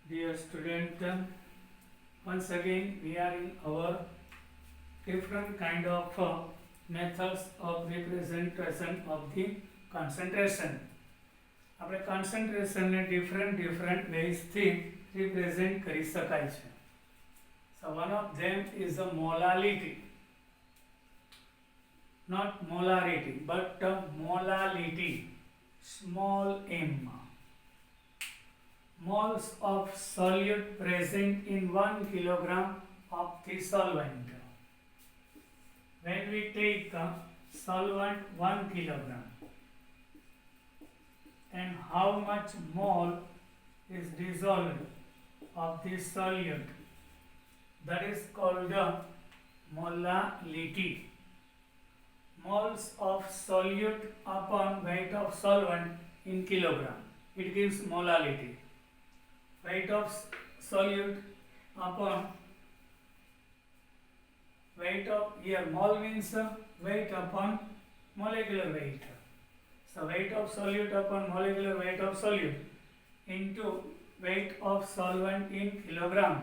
Dear student, once again we are in our different kind of methods of representation of the concentration. આપણે કોન્સન્ટ્રેશનને different વેઝથી represent કરી શકાય છે. So one of them is the molality, not molarity but molality, small m. Moles of solute present in 1 kilogram of the solvent. When we take solvent 1 kilogram, and how much mole is dissolved of the solute, that is called the molality. Moles of solute upon weight of solvent in kilogram, it gives molality. Weight of solute upon weight of, here mole means weight upon molecular weight. So weight of solute upon molecular weight of solute into weight of solvent in kilogram.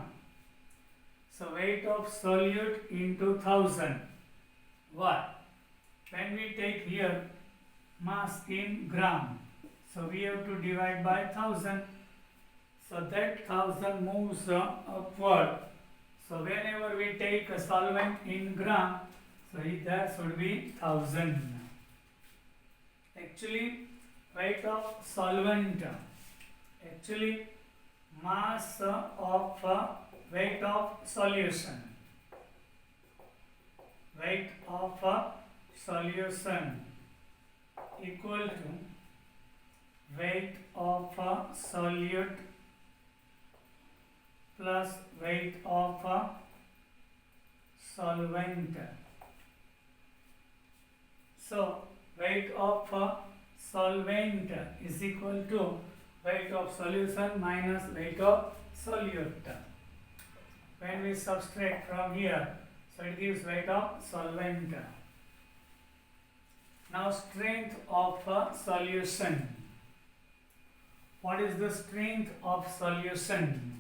So weight of solute into 1000. Why? When we take here mass in gram, so we have to divide by 1000. So that 1000 moves upward. So whenever we take a solvent in gram, so there should be 1000. Actually, weight of solvent, actually mass of weight of solution. Weight of solution equal to weight of solute plus weight of solvent. So weight of solvent is equal to weight of solution minus weight of solute. When we subtract from here, so it gives weight of solvent. Now strength of solution. What is the strength of solution?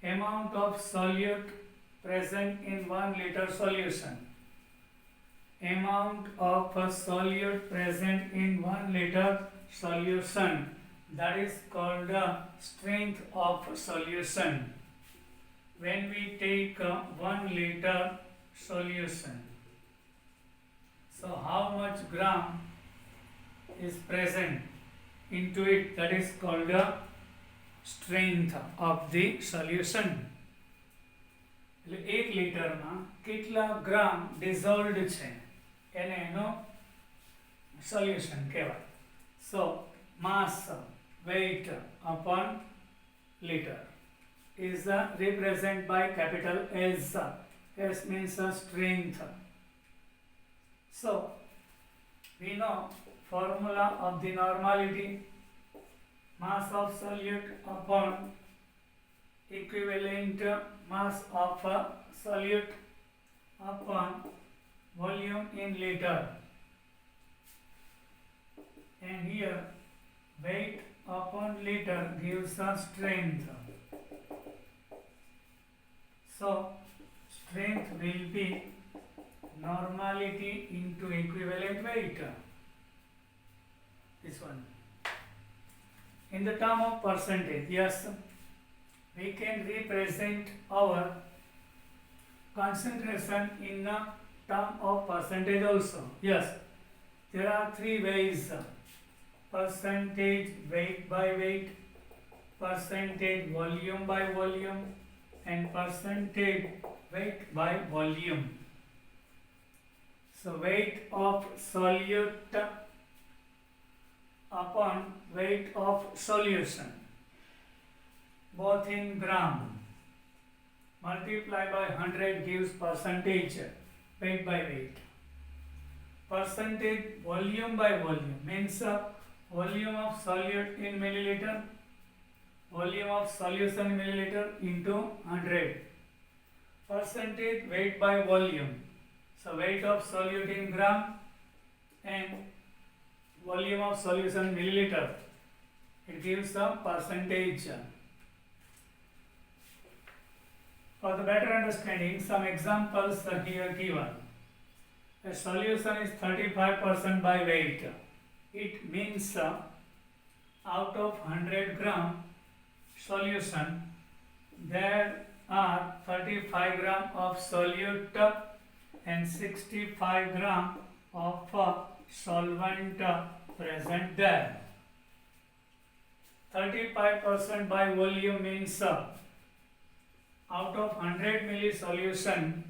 Amount of solute present in 1 liter solution. Amount of solute present in 1 liter solution, that is called the strength of solution. When we take 1 liter solution, so how much gram is present into it, that is called the strength of the solution. એટલે 1 લિટરમાં કેટલા ગ્રામ ડિઝોલ્વડ છે એને એનો solution કહેવાય. સો માસ weight upon liter is represented by capital S. S means strength. So we know formula of the normality. Mass of solute upon equivalent mass of solute upon volume in liter, and here weight upon liter gives us strength. So strength will be normality into equivalent weight. This one. In the term of percentage, yes, we can represent our concentration in a term of percentage also. Yes, there are 3 ways: percentage weight by weight, percentage volume by volume, and percentage weight by volume. So weight of solute upon weight of solution, both in gram, multiply by 100 gives percentage weight by weight. Percentage volume by volume means volume of solute in milliliter, volume of solution in milliliter into 100. Percentage weight by volume, so weight of solute in gram and volume of solution milliliter, it gives some percentage. For the better understanding, some examples are here given. A solution is 35% by weight. It means out of 100 gram solution, there are 35 gram of solute and 65 gram of solvent present there. 35% by volume means out of 100 milli solution,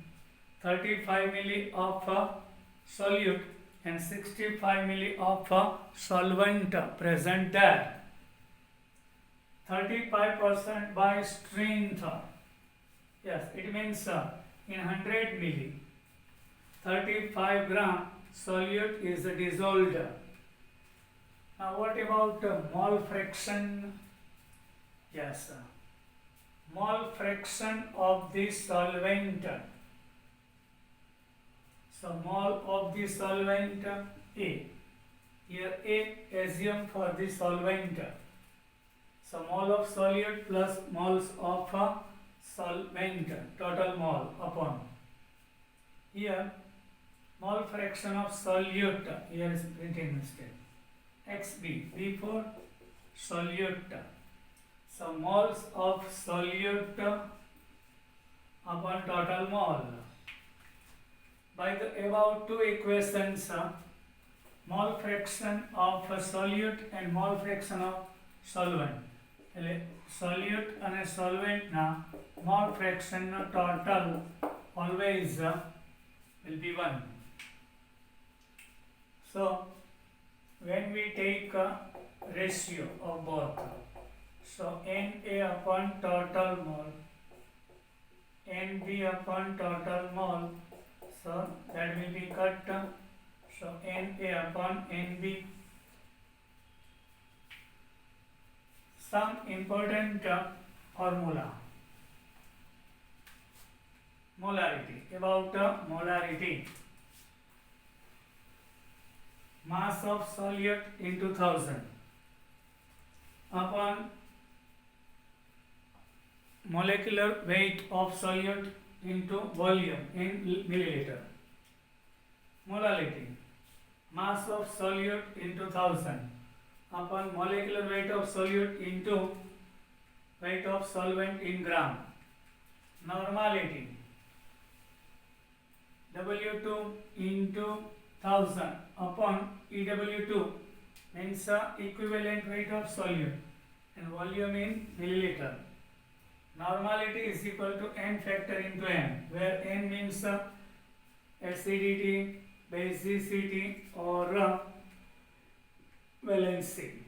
35 milli of solute and 65 milli of solvent present there. 35% by strength. Yes, it means in 100 milli, 35 gram solute is dissolved. Now what about mole fraction? Yes, mole fraction of the solvent. So mole of the solvent A. Here A assume for the solvent. So mole of solute plus moles of solvent, total mole upon. Here mole fraction of solute, here is printing mistake. XB, B for solute. So moles of solute upon total mole. By the above two equations, mole fraction of solute and mole fraction of solvent. Solute and solvent na mole fraction total always will be 1. So when we take a ratio of both, so Na upon total mole, Nb upon total mole, so that will be cut. So Na upon Nb. Some important formula. Molarity. About molarity. Mass of solute into 1000 upon molecular weight of solute into volume in milliliter. Molality. Mass of solute into 1000 upon molecular weight of solute into weight of solvent in gram. Normality. W2 into 1000 upon EW2 means equivalent weight of solute and volume in milliliter. Normality is equal to n factor into n, where n means acidity, basicity or valency.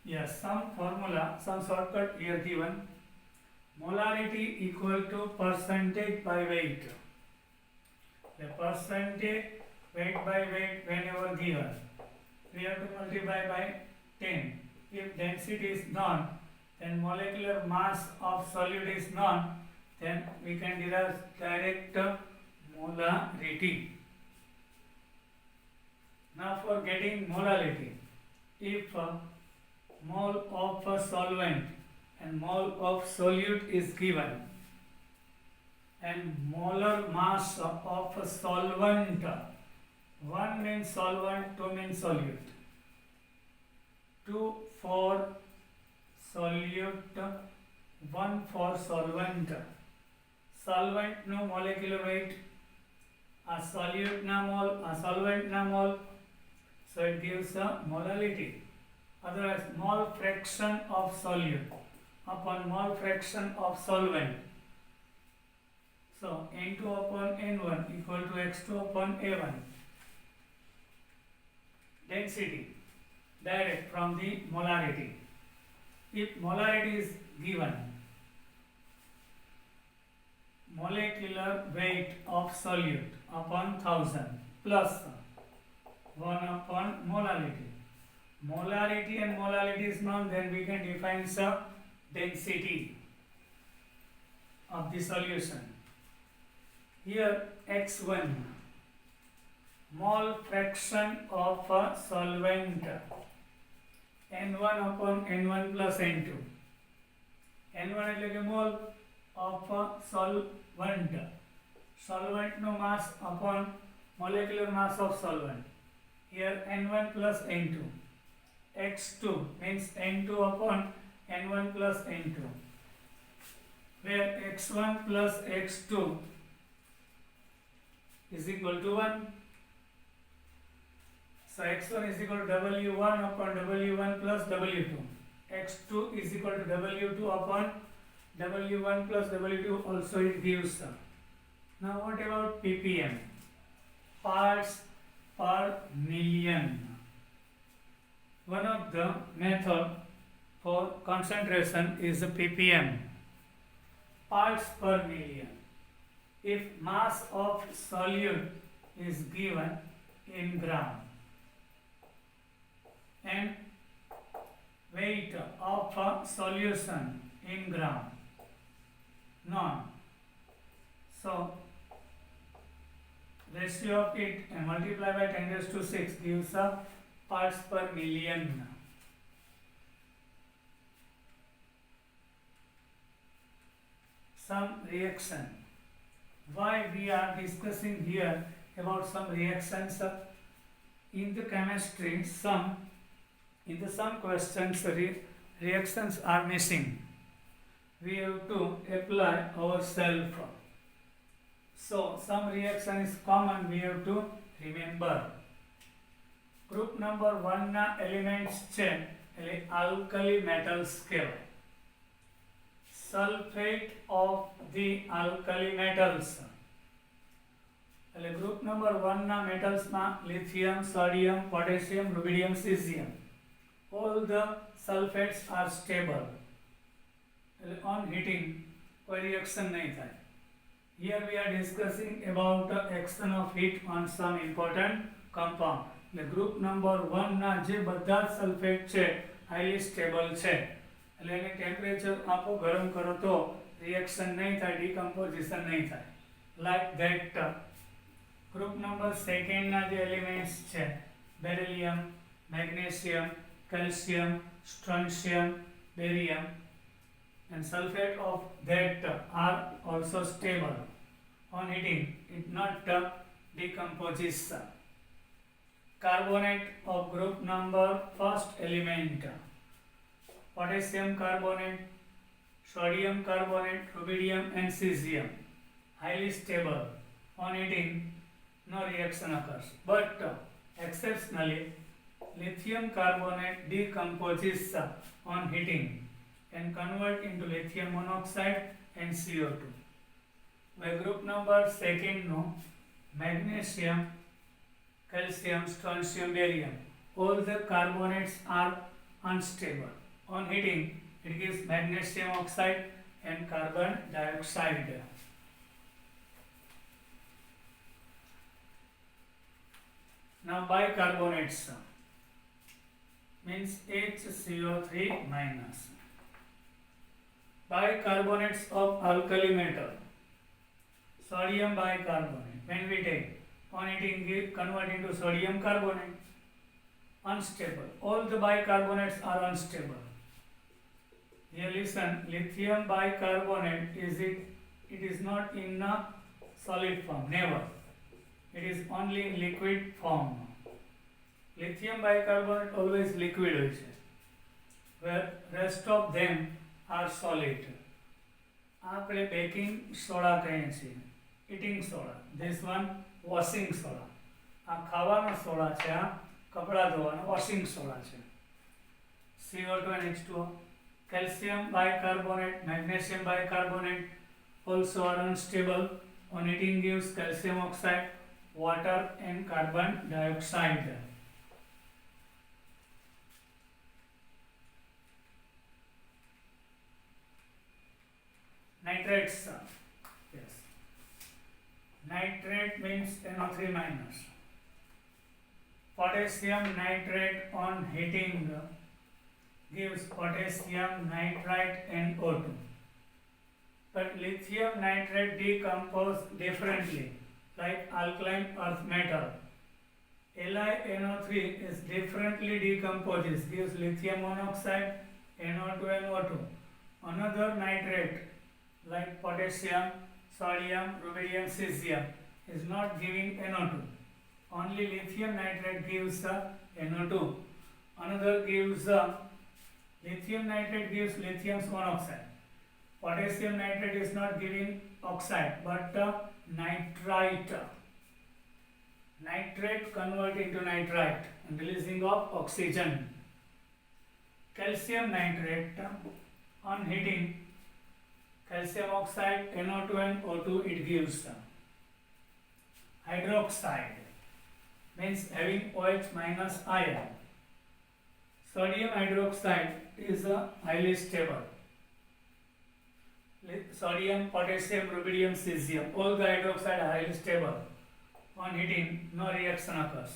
Yes, some formula, some shortcut here given. Molarity equal to percentage by weight. The percentage weight by weight whenever given, we have to multiply by 10. If density is known, then molecular mass of solute is known, then we can derive direct molarity. Now for getting molarity, if mole of solvent and mole of solute is given, and molar mass of solvent, 1 means solvent, 2 means solute, 2 for solute, 1 for solvent. Solvent no molecular weight, a solute na mole, a solvent na mole, so it gives a molality. Otherwise, mole fraction of solute upon mole fraction of solvent. So N2 upon N1 equal to X2 upon A1. Density direct from the molarity. If molarity is given, molecular weight of solute upon 1000 plus 1 upon molarity. Molarity and molality is known, then we can define the density of the solution. Here X1, mole fraction of a solvent, N1 upon N1 plus N2. N1 એટલે કે mole of solvent. સોલ્વન્ટનો mass upon molecular mass of solvent. Here N1 plus N2. X2 means N2 upon N1 plus N2. Where X1 plus X2 is equal to 1. So X1 is equal to W1 upon W1 plus W2. X2 is equal to W2 upon W1 plus W2, also it gives. Now what about ppm? Parts per million. One of the method for concentration is ppm, parts per million. If mass of solute is given in gram and weight of a solution in gram known, so ratio of it and multiply by 10 raised to 6 gives a parts per million. Some reaction. Why we are discussing here about some reactions in the chemistry? In the some questions reactions are missing. We have to apply ourselves. So some reaction is common, we have to remember. Group number 1 ના elements છે એટલે alkali metals કહેવાય. Sulphate of the alkali metals એટલે group number 1 ના મેટલ્સમાં lithium, sodium, potassium, rubidium, caesium. All the sulfates are stable. On heating કોઈ reaction નહીં થાય. Here we are discussing about the action of heat on some important compound. એટલે group number 1 ના જે બધા સલ્ફેટ છે હાઈલી સ્ટેબલ છે, એટલે એને ટેમ્પરેચર આપો, ગરમ કરો તો રિએક્શન નહીં થાય, ડિકમ્પોઝિશન નહીં થાય. લાઈક ધેટ ગ્રુપ નંબર 2 ના જે એલિમેન્ટ્સ છે beryllium, magnesium, calcium, strontium, barium, and sulfate of that are also stable. On heating it not decomposes. Carbonate of group number first element, potassium carbonate, sodium carbonate, rubidium and cesium, highly stable. On heating no reaction occurs, but exceptionally lithium carbonate decomposes on heating and convert into lithium monoxide and CO2. By group number 2 no magnesium, calcium, strontium, barium, all the carbonates are unstable. On heating it gives magnesium oxide and carbon dioxide. Now bicarbonates means HCO3 minus. Bicarbonates of alkali metal, sodium bicarbonate, when we take on heating convert into sodium carbonate, unstable. All the bicarbonates are unstable. Here listen, lithium bicarbonate it is not in a solid form, never. It is only in liquid form. Lithium bicarbonate always liquid હોય છે, where rest of them are solid. આપણે baking soda કહીએ છીએ, eating soda. This one washing soda. આ ખાવાનો soda છે, આ કપડા ધોવાનો washing સોડા છે. CO2 and H2O. Calcium bicarbonate, magnesium bicarbonate also are unstable. On heating gives calcium oxide, water and carbon dioxide. Nitrates. Yes. Nitrate means NO3 minus. Potassium nitrate on heating gives potassium nitrite NO2. But lithium nitrate decompose differently, like alkaline earth metal. LiNO3 is differently decomposes, gives lithium monoxide, NO2 and O2. Another nitrate like potassium, sodium, rubidium, cesium is not giving NO2. Only lithium nitrate gives NO2. Another gives lithium nitrate gives lithium monoxide. Potassium nitrate is not giving oxide but nitrite. Nitrate convert into nitrite and releasing of oxygen. Calcium nitrate on heating calcium oxide, NO2 and O2 it gives. Hydroxide means having OH minus ion. Sodium hydroxide is highly stable. Sodium, potassium, rubidium, cesium, all the hydroxide are highly stable. On heating, no reaction occurs.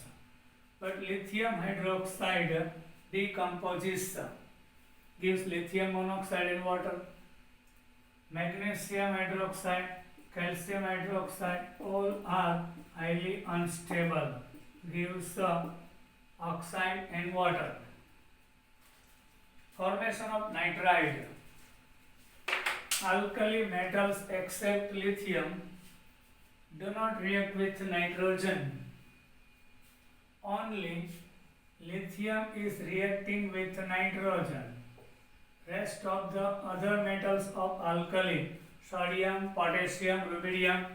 But lithium hydroxide decomposes, gives lithium monoxide in water. Magnesium hydroxide, calcium hydroxide, all are highly unstable, gives oxide in water. Formation of nitride. Alkali metals except lithium do not react with nitrogen. Only lithium is reacting with nitrogen. Rest of the other metals of alkali, sodium, potassium, rubidium,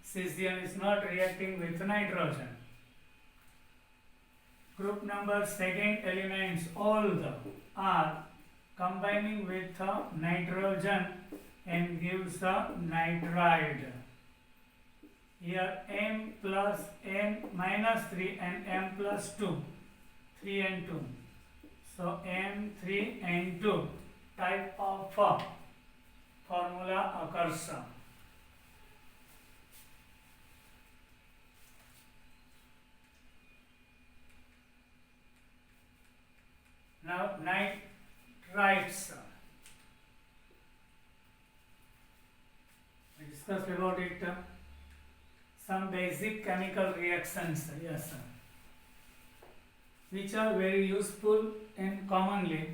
cesium is not reacting with nitrogen. Group number second elements all are combining with nitrogen and gives a nitride. Here M plus N minus 3 and M plus 2, 3 and 2. So M, 3 and 2 type of formula occurs. Now nitrites. We discussed about it. Some basic chemical reactions, yes, which are very useful and commonly,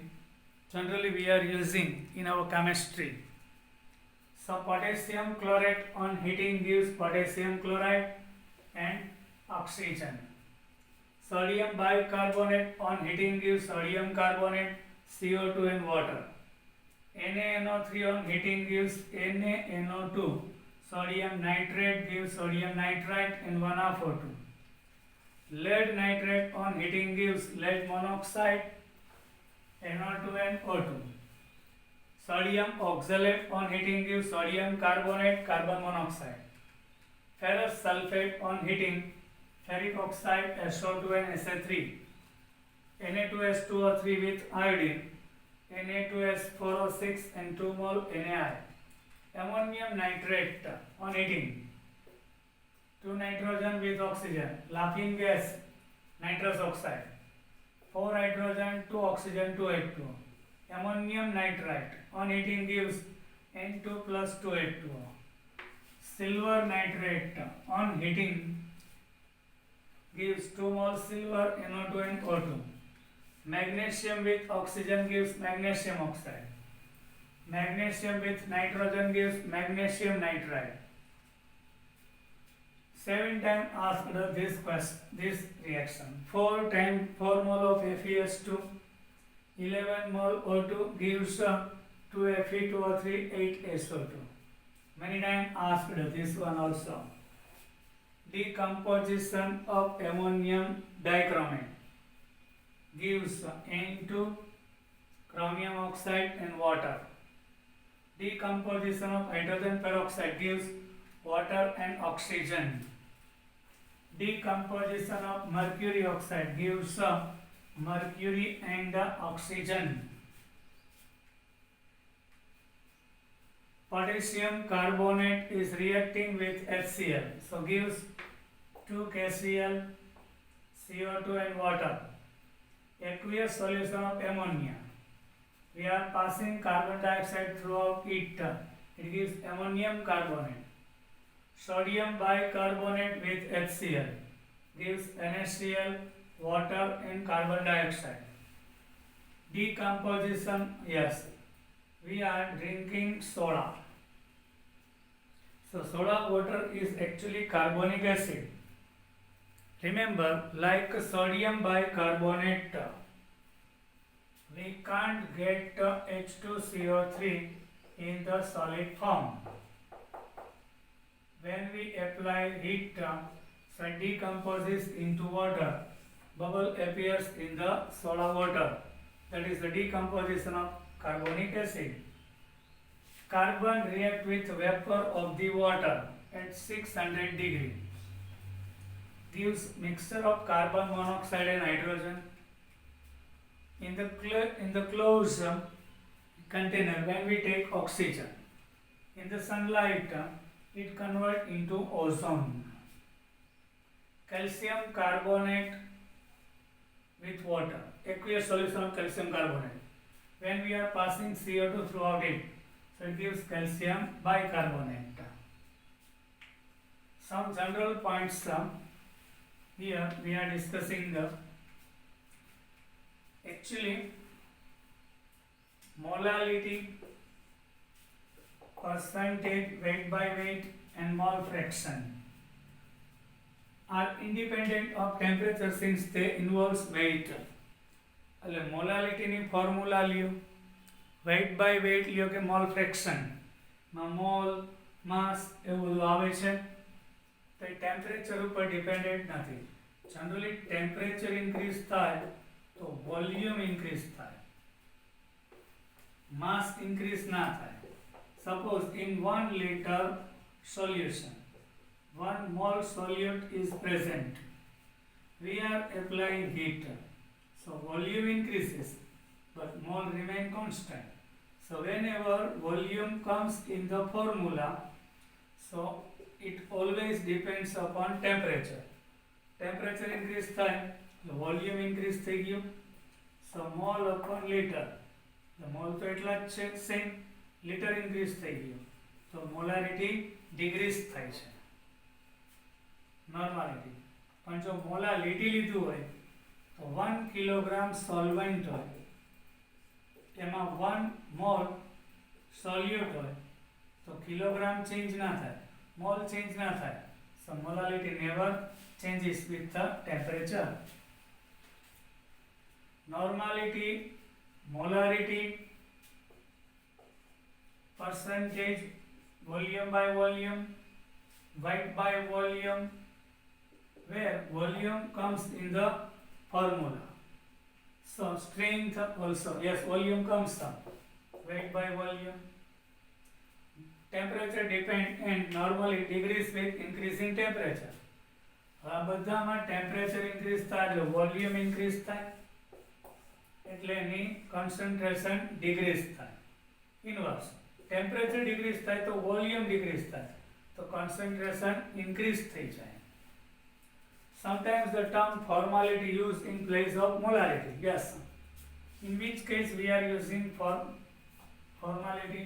generally we are using in our chemistry. So potassium chlorate on heating gives potassium chloride and oxygen. Sodium bicarbonate on heating gives sodium carbonate, CO2 and water. NaNO3 on heating gives NaNO2. Sodium nitrate gives sodium nitrite and 1/2 O2. Lead nitrate on heating gives lead monoxide, NO2 and O2. Sodium oxalate on heating gives sodium carbonate, carbon monoxide. Ferrous sulfate on heating, ferric oxide, SO2 and SA3. Na2S2O3 with iodine, Na2S4O6 and 2 mole NaI. Ammonium nitrate on heating, 2 nitrogen with oxygen, laughing gas, nitrous oxide, 4 hydrogen, 2 oxygen, 2 H2O. Ammonium nitrite on heating gives N2 plus 2 H2O. Silver nitrate on heating gives 2 mole silver, NO2 and O2. Magnesium with oxygen gives magnesium oxide. Magnesium with nitrogen gives magnesium nitride. 7 times asked this reaction. 4 times 4 mole of FeS2, 11 mole O2 gives 2 Fe2O3, 8 SO2. Many times asked this one also. Decomposition of ammonium dichromate gives N2, chromium oxide and water. Decomposition of hydrogen peroxide gives water and oxygen. Decomposition of mercury oxide gives mercury and oxygen. Potassium carbonate is reacting with HCl, so gives 2 KCl, CO2 and water. Aqueous solution of ammonia. We are passing carbon dioxide throughout it. It gives ammonium carbonate. Sodium bicarbonate with HCl gives NaCl, water and carbon dioxide. Decomposition, yes. we are drinking soda. So soda water is actually carbonic acid. Remember, like sodium bicarbonate, we can't get H2CO3 in the solid form. When we apply heat, so decomposes into water. Bubble appears in the soda water. That is the decomposition of carbonic acid. Carbon react with vapor of the water at 600 degree. Gives mixture of carbon monoxide and hydrogen. In the closed container, when we take oxygen, in the sunlight, it converts into ozone. Calcium carbonate with water, aqueous solution of calcium carbonate. When we are passing CO2 throughout it, so it gives calcium bicarbonate. Some general points here we are discussing the actually molality, percentage, weight by weight and mole fraction are independent of temperature since they involves weight. એટલે મોલાલિટીની formula લ્યો, weight by weight લ્યો કે mall fraction માં mall માસ એવું બધું આવે છે. તો એ ટેમ્પરેચર ઉપર ડિપેન્ડન્ટ નથી. જનરલી ટેમ્પરેચર ઇન્ક્રીઝ થાય તો વોલ્યુમ ઇન્ક્રીઝ થાય, માસ ઇન્ક્રીઝ ના થાય. Suppose in 1 liter solution 1 mole solute is present. We are applying heat. So volume increases but mole remain constant. So whenever volume comes in the formula, so it always depends upon temperature. Temperature increase થાય તો volume increase થઈ ગયું. So mole upon liter. The mole તો એટલા જ છે same, liter increase થઈ ગયું. So molarity decrease થાય છે. Normality. પણ જો મોલાલિટી લીધું હોય તો 1 કિલોગ્રામ સોલ્વન્ટ હોય, એમાં 1 મોલ સોલ્યુટ હોય તો કિલોગ્રામ ચેન્જ ના થાય, મોલ ચેન્જ ના થાય. So molality never changes with the temperature. Normality, molarity, percentage, volume by volume, weight by volume, where volume comes in the formula. So strength also, yes, volume comes up, weight by volume. Temperature depend and normally decrease with increasing temperature. આ બધામાં temperature increase થાય એટલે volume increase થાય, એટલે એની concentration decrease થાય. Inverse, temperature decrease થાય તો volume decrease થાય, તો કોન્સન્ટ્રેશન ઇન્ક્રીઝ થઈ જાય. Sometimes the term formality used in place of molarity. Yes. In which case we are using formality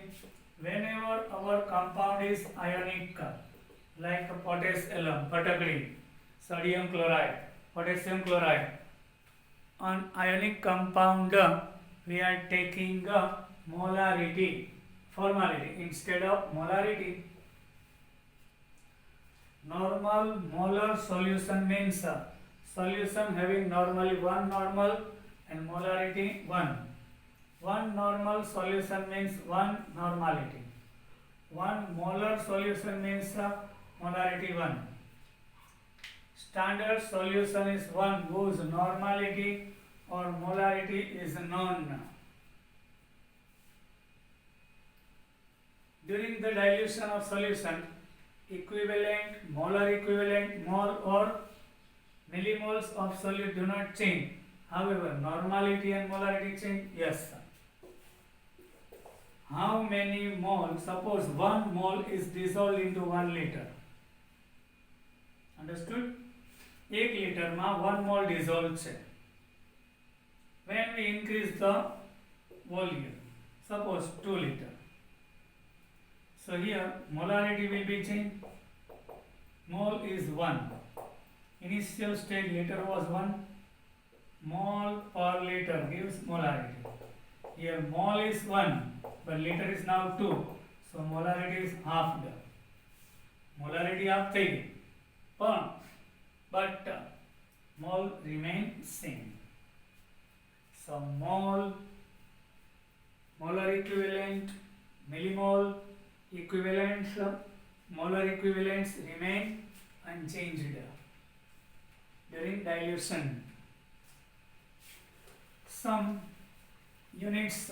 whenever our compound is ionic, like potash alum, patakli, sodium chloride, potassium chloride. On ionic compound we are taking molarity, formality instead of molarity. Normal molar solution means solution having normally 1 normal and molarity 1. 1 normal solution means 1 normality. 1 molar solution means molarity 1. Standard solution is one whose normality or molarity is known. During the dilution of solution, equivalent, molar equivalent, mole or millimoles of solute do not change. However, normality and molarity change. Yes. How many moles? Suppose 1 mole is dissolved into 1 liter. Understood? 1 liter ma 1 mole dissolved છે. When we increase the volume, suppose 2 liter. So here molarity will be changed. Mole is 1. Initial stage liter was 1. Mole per liter gives molarity. Here mole is 1, but liter is now 2. So molarity is half. Molarity half થઈ ગઈ. But mole remain same. So mole, molar equivalent, millimole equivalents, molar equivalents remain unchanged during dilution. Some units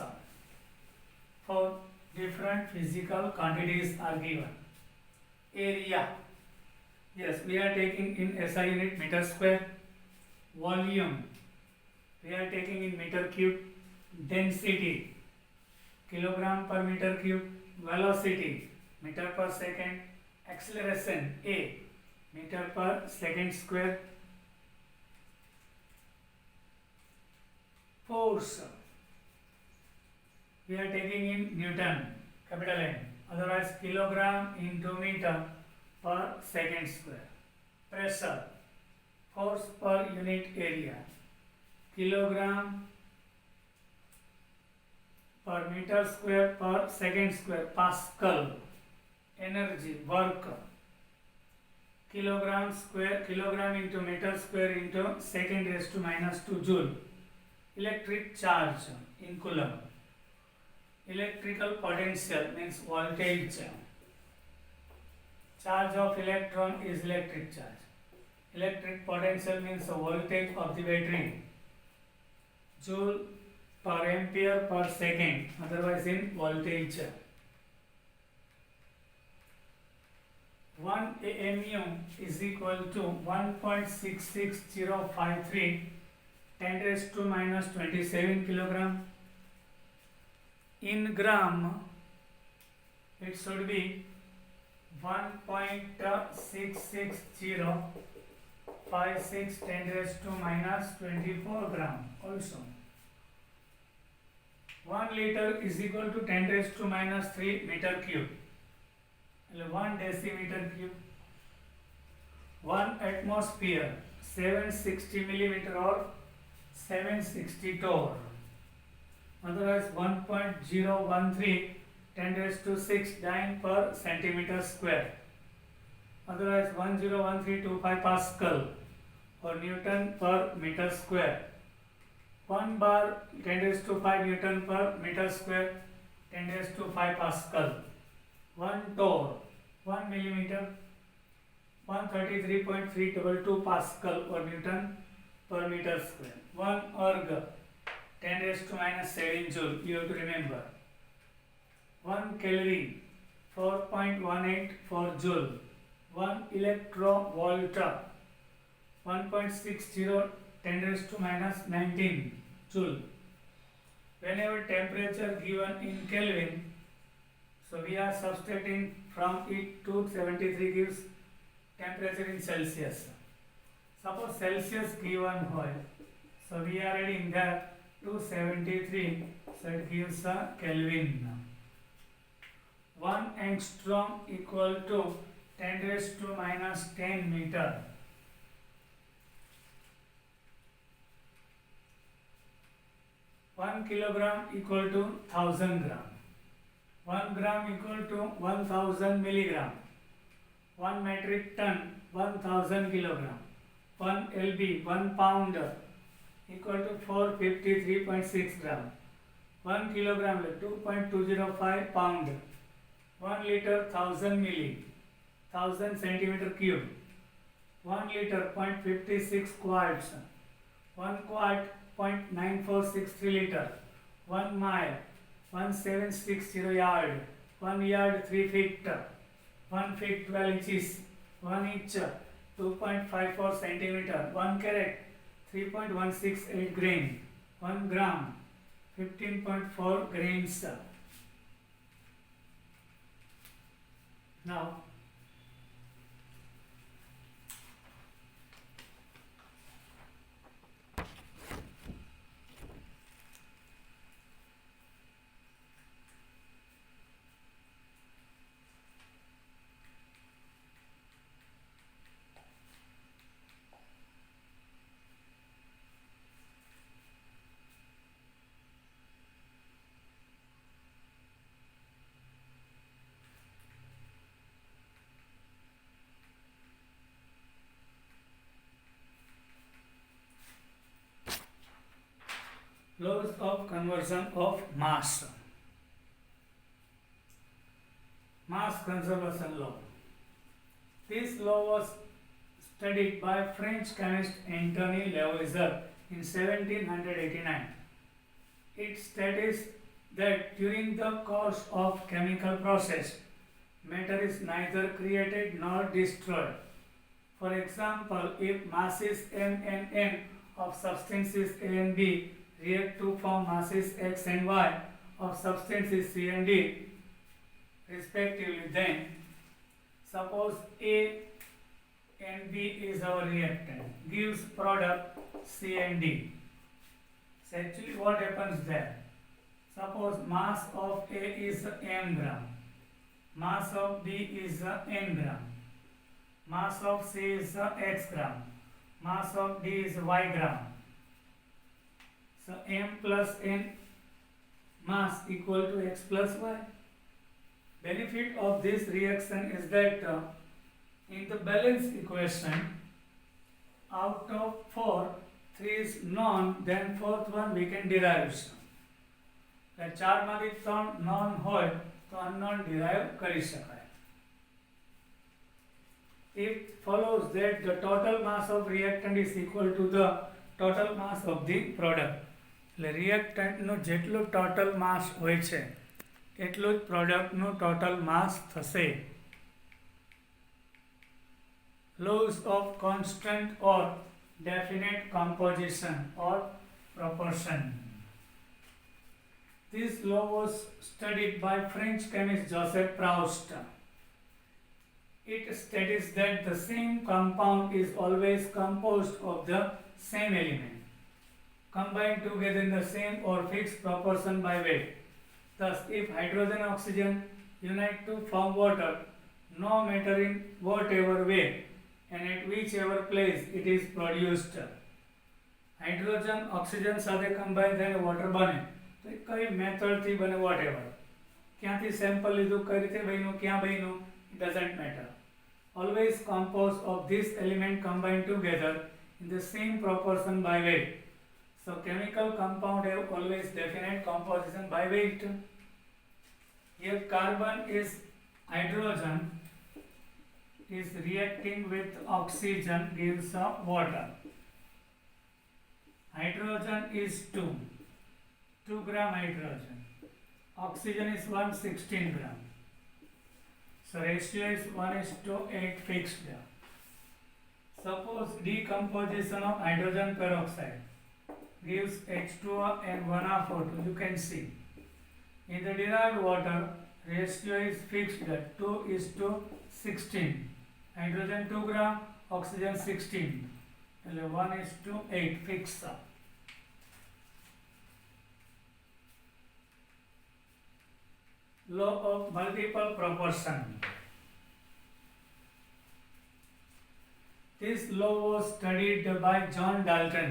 for different physical quantities are given. Area, yes, we are taking in SI unit meter square. Volume, we are taking in meter cube. Density, kilogram per meter cube. Velocity, meter per second. Acceleration, A, meter per second square. Force, we are taking in Newton, capital N, otherwise kilogram into meter per second square. Pressure, force per unit area, kilogram per meter square per second square. Pascal. Energy, work, kilogram into meter square into second raised to minus 2 joule. Electric charge in coulomb. Electrical potential means voltage. Charge of electron is electric charge. Electric potential means the voltage of the battery. Joule per ampere per second, otherwise in voltage. 1 AMU is equal to 1.66053 10 raised to minus 27 kilogram. In gram, it should be 1.66056 10 raised to minus 24 gram also. 1 liter is equal to 10 raised to minus 3 meter cube. 1 decimeter cube. 1 atmosphere 760 millimeter or 760 torr. Otherwise 1.013 10 raised to 6 dyne per centimeter square. Otherwise 101325 Pascal or Newton per meter square. 1 bar 10 raised to 5 Newton per meter square, 10 raised to 5 Pascal. 1 torr 1 millimeter 133.322 Pascal or Newton per meter square. 1 erg 10 raised to minus 7 joule, you have to remember. 1 calorie 4.184 joule. 1 electrovolt 1.60 10 raised to minus 19 joule. Whenever temperature given in Kelvin, so we are substituting from it to 73 gives temperature in Celsius. Suppose Celsius given hoy, so we are adding that 273, so it gives a Kelvin. 1 angstrom equal to 10 raised to minus 10 meter. 1 kilogram equal to 1000 gram. 1 gram equal to 1000 milligram. 1 metric ton 1000 kilogram. 1 lb 1 pound equal to 453.6 gram. 1 kilogram 2.205 pound. 1 liter 1000 milli, 1000 centimeter cube. 1 liter 0.56 quarts. 1 quart 0.9463 liter. 1 mile 1760 yard. 1 yard 3 feet. 1 feet 12 inches. 1 inch 2.54 centimeter. 1 carat 3.168 grain. 1 gram 15.4 grains. Now Laws of conversion of mass. Mass conservation law. This law was studied by French chemist Antoine Lavoisier in 1789. It states that during the course of chemical process, matter is neither created nor destroyed. For example, if masses M and N of substances A and B react to form masses X and Y of substances C and D respectively, then suppose A and B is our reactant, gives product C and D. So actually what happens there? Suppose mass of A is m gram, mass of B is n gram, mass of C is x gram, mass of D is y gram. So m plus n mass equal to x plus y. Benefit of this reaction is that in the balance equation, out of 4, 3 is known, then fourth one we can derive. એટલે 4 માંથી 3 known હોય તો unknown derive કરી શકાય. It follows that the total mass of reactant is equal to the total mass of the product. એટલે reactant નો જેટલો total mass હોય છે એટલું જ product નો total mass થશે. Laws of constant or definite composition or proportion. This law was studied by French chemist Joseph Proust. It states that the same compound is always composed of the same element, combined together in the same or fixed proportion by weight. Thus, if hydrogen and oxygen unite to form water, no matter in whatever way and at whichever place it is produced, hydrogen oxygen સાથે combine થઈને water બને તો એ કઈ મેથડથી બને whatever, ક્યાંથી sample લીધું, કઈ રીતે બન્યું, ક્યાં બન્યું, it doesn't matter. Always composed of this element combined together in the same proportion by weight. So chemical compound have always definite composition by weight. Here carbon is hydrogen is reacting with oxygen gives water. Hydrogen is 2 gram hydrogen. Oxygen is 116 gram. So ratio is 1:8 fixed there. Suppose decomposition of hydrogen peroxide gives H2O and 1R4. You can see. In the derived water, ratio is fixed there, 2:16. Hydrogen 2 gram, oxygen 16. 1:8 fixed. Law of multiple proportion. This law was studied by John Dalton.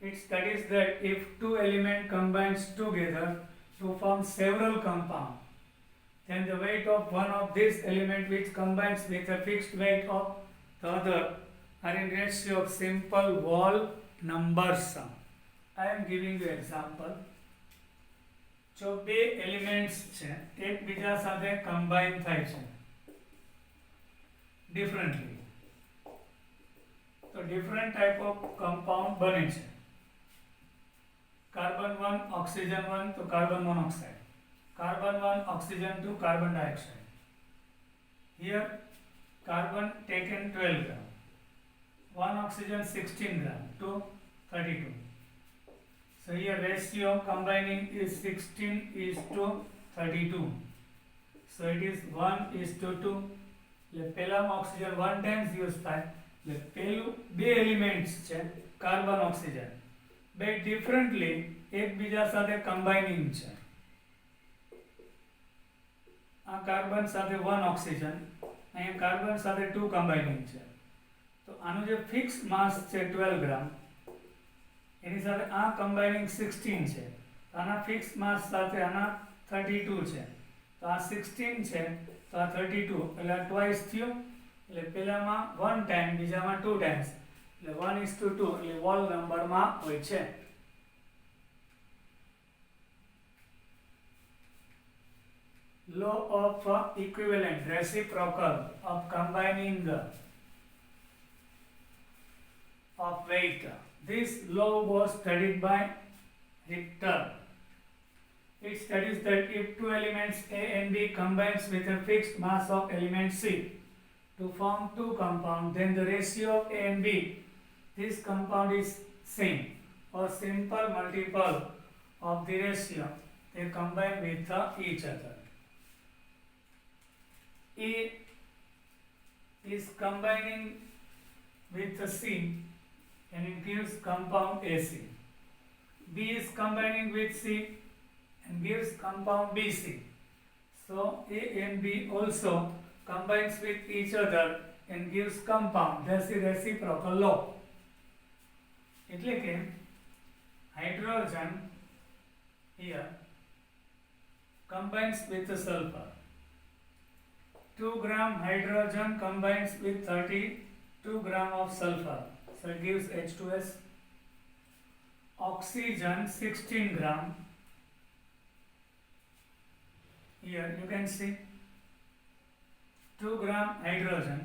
It studies that if two elements combines together to form several compounds, then the weight of one of these elements which combines with a fixed weight of the other are in ratio of simple whole numbers. I am giving you example. જો બે elements છે એકબીજા સાથે combine થાય છે differently, તો different type of compound બને છે. કાર્બન 1 ઓક્સિજન 1 તો carbon monoxide, carbon 1 oxygen 2 carbon dioxide. Here carbon taken 12 gram, 1 oxygen 16 gram to 32. So here ratio combining is 16:32. So it is 1:2. એટલે પહેલામાં ઓક્સિજન 1 times use થાય, એટલે પહેલું બે એલિમેન્ટ્સ છે કાર્બન ઓક્સિજન, બે ડિફરન્ટલી એકબીજા સાથે કમ્બાઇનિંગ છે. આ કાર્બન સાથે 1 ઓક્સિજન, અહીંયા કાર્બન સાથે 2 કમ્બાઇનિંગ છે. તો આનું જે ફિક્સ માસ છે 12 ગ્રામ, એની સાથે આ કમ્બાઇનિંગ 16 છે, આના ફિક્સ માસ સાથે આના 32 છે. તો આ 16 છે તો આ 32, એટલે આ ટ્વાઇસ થયો, એટલે પહેલામાં 1 ટાઈમ, બીજામાં 2 ટાઈમ્સ, એટલે 1:2, એટલે હોલ નંબરમાં હોય છે. law of equivalent, reciprocal of combining of weight. This law was studied by Richter. It studies that if two elements A and B combines with a fixed mass of element C to form two compounds, then the ratio of A and B, this compound is same or simple multiple of the ratio they combine with each other. A is combining with C and it gives compound AC. B is combining with C and gives compound BC. So A and B also combines with each other and gives compound. That's the reciprocal law. એટલે કે hydrogen here combines with the sulfur. 2 gram hydrogen combines with 32 gram of sulfur. So it gives H2S. Oxygen 16 gram. Here you can see 2 gram hydrogen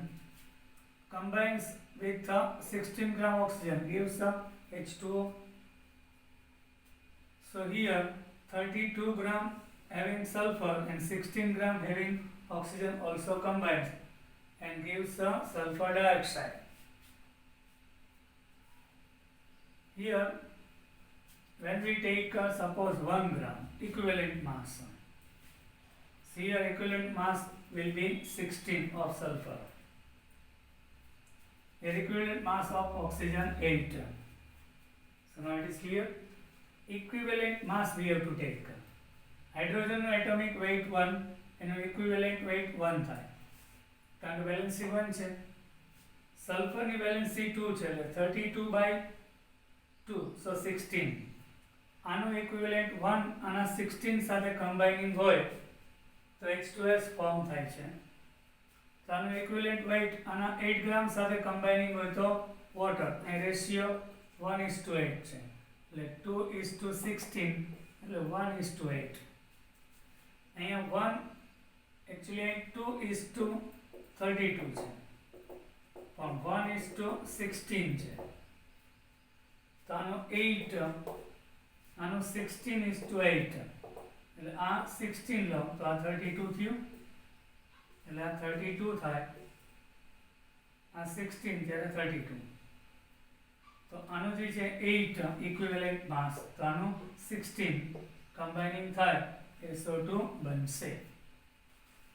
combines with 16 gram oxygen gives H2O. So here 32 gram having sulfur and 16 gram having oxygen also combines and gives sulfur dioxide. Here when we take suppose 1 gram equivalent mass, here equivalent mass will be 16 of sulfur. Here equivalent mass of oxygen 8. So now it is clear. Equivalent mass we have to take. Hydrogen atomic weight 1 and equivalent weight 1 થાય. કારણ કે valency 1 છે. સલ્ફરની valency 2 છે એટલે 32 by 2 so 16. આનું equivalent 1 આના 16 સાથે કમ્બાઇનિંગ હોય તો H2S ફોર્મ થાય છે. તો આનું equivalent weight આના 8 ગ્રામ સાથે કમ્બાઇનિંગ હોય તો વોટર. અહીં રેશિયો 1:8 છે. એટલે 2:16 એટલે 1:8. અહીંયા 1 actually 2:32 છે પણ 1:16 છે. તો આનો 8 આનો 16:8 એટલે આ 16 લો તો આ 32 થયું એટલે આ 32 થાય આ 16 ત્યારે 32. તો આનો જે છે 8 ઇક્વિવેલન્ટ માસ તો આનો 16 કમ્બાઇનિંગ થાય એ SO2 બનશે.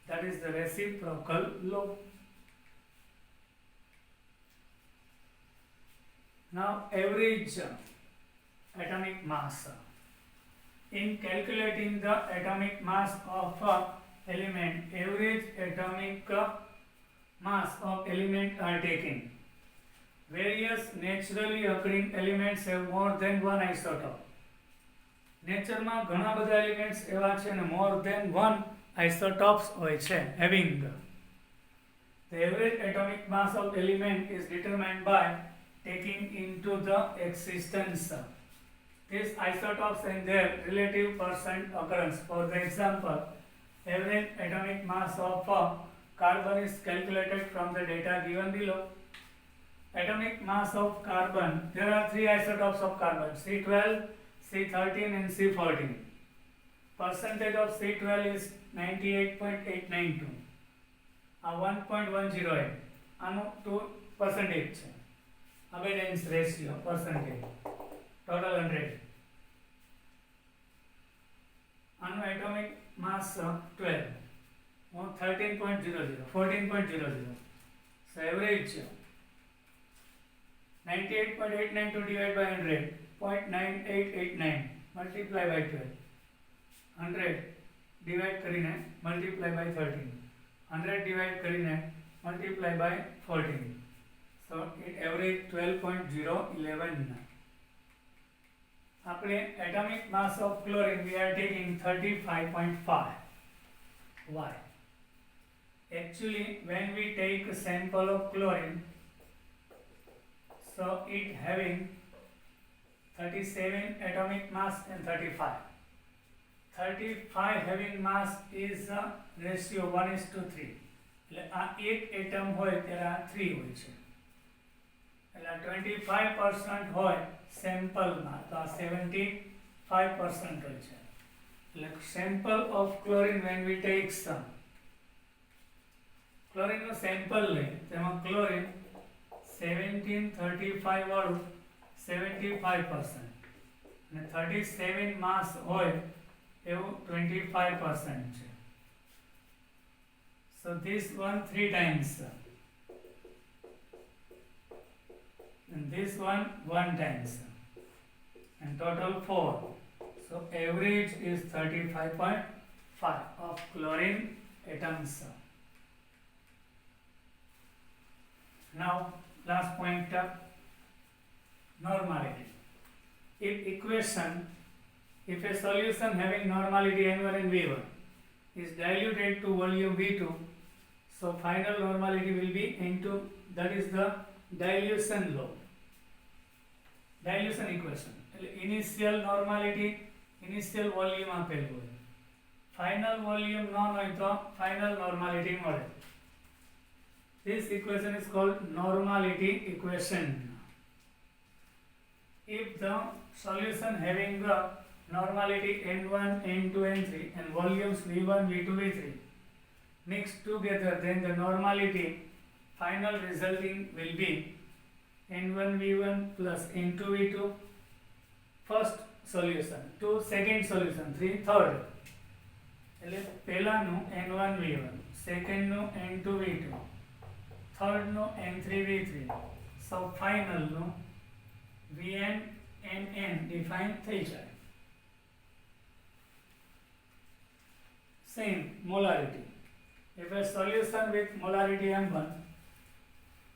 That is the reciprocal law. Now average atomic mass. In calculating the atomic mass of element, average atomic mass of element are taken. Various naturally occurring elements have more than one isotope. નેચરમાં ઘણા બધા elements એવા છે ને more than one isotopes હોય છે having. The average atomic mass of element is determined by taking into the existence these isotopes and their relative percent occurrence. For the example, average atomic mass of carbon is calculated from the data given below. Atomic mass of carbon, there are 3 isotopes of carbon, C12, C13 and C14. Percentage of C12 is 98.892. 1.108. આનો 2% છે. Abundance ratio percentage. Total 100. આનો atomic mass 12. 13.00, 14.00. So average 98.892 divided by 100. 0.9889 multiply by 12. 100 divide કરીને multiply by 13. 100 divide કરીને multiply by 14. So it average 12.011. આપણે atomic mass of chlorine we are taking 35.5. Why? Actually when we take a sample of chlorine, so it having 37 atomic mass and 35. 35 having mass is ratio 1:3. એટલે આ એક atom હોય ત્યારે આ 3 હોય છે, એટલે 25% હોય સેમ્પલમાં તો આ 75% હોય છે. એટલે sample of chlorine when we take some chlorine નો સેમ્પલ લઈએ તેમાં ક્લોરીન 1735 વાળું 75% અને 37 માસ હોય એવું 25% છે. So this one 3 times and this one 1 times and total 4. So average is 35.5 of chlorine atoms. Now last point, normality. If a solution having normality N1 and V1 is diluted to volume V2, so final normality will be N2. That is the dilution law, dilution equation. Initial normality, initial volume આપેલું હોય, final volume ન હોય તો final normality મળે. This equation is called normality equation. If the solution having the normality N1, N2, N3 and volumes V1, V2, V3 mixed together, then the normality final resulting will be N1 V1 plus N2 V2 first solution, 2 second solution, 3 third. એટલે પહેલાનું N1 V1, second નું N2 V2, third નું N3 V3, so final નું Vn Nn define થઈ જાય. Same molarity. If a solution with molarity M1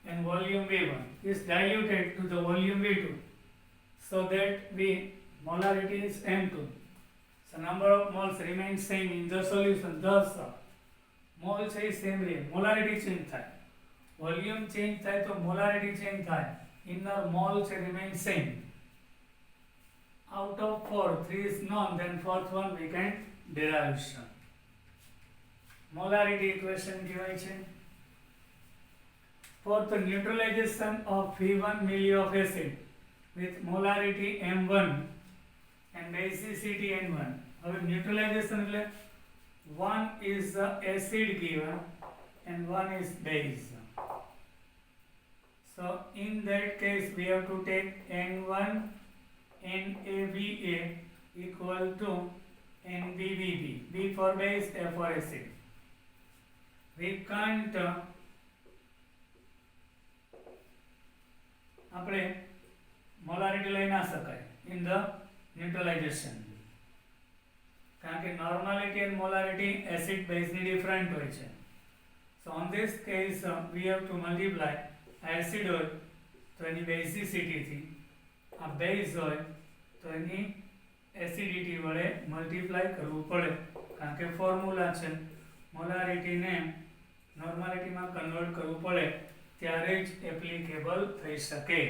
and volume V1 is diluted to the volume V2, so that molarity is M2. So number of moles remains same in the solution. Thus, moles is same rate. Molarity change થાય. Volume change થાય તો molarity change થાય. Inner moles remain same. Out of 4, 3 is known. Then fourth one we can derive. Molarity equation given છે. For the neutralization of V1 milli of acid with molarity M1 and basicity N1. Our neutralization એટલે one is the acid given and one is base. So in that case we have to take N1 NaBa equal to NbBb. B for base, A for acid. We can't આપણે molarity લઈ ના શકાય in the neutralization, કારણ કે normality and molarity acid base ની different હોય છે. So on this case we have to multiply acid હોય તો એની basicity થી, આ base હોય તો એની acidity વડે multiply કરવું પડે, કારણ કે ફોર્મ્યુલા છે molarity ને normality માં કન્વર્ટ કરવું પડે ત્યારે જ એપ્લિકેબલ થઈ શકે.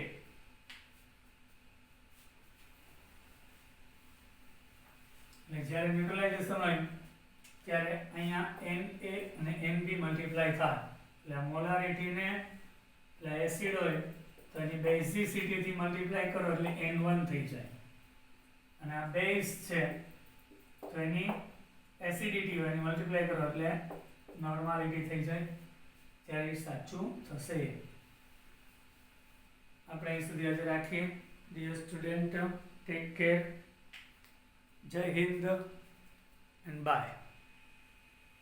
જ્યારે ન્યુટ્રલાઇઝેશન હોય ત્યારે અહીંયા Na અને Nb મલ્ટીપ્લાય થાય, એટલે મોલારિટીને એટલે એસિડ હોય તો એની બેઝિસિટીથી મલ્ટીપ્લાય કરો એટલે N1 થઈ જાય, અને આ બેઝ છે તો એની એસિડિટી હોય એની મલ્ટીપ્લાય કરો એટલે નોર્માલિટી થઈ જાય, ત્યારે સાચું થશે. આપણે અહીં સુધી આજે રાખીએ. Dear student, take care. જય હિન્દ and bye.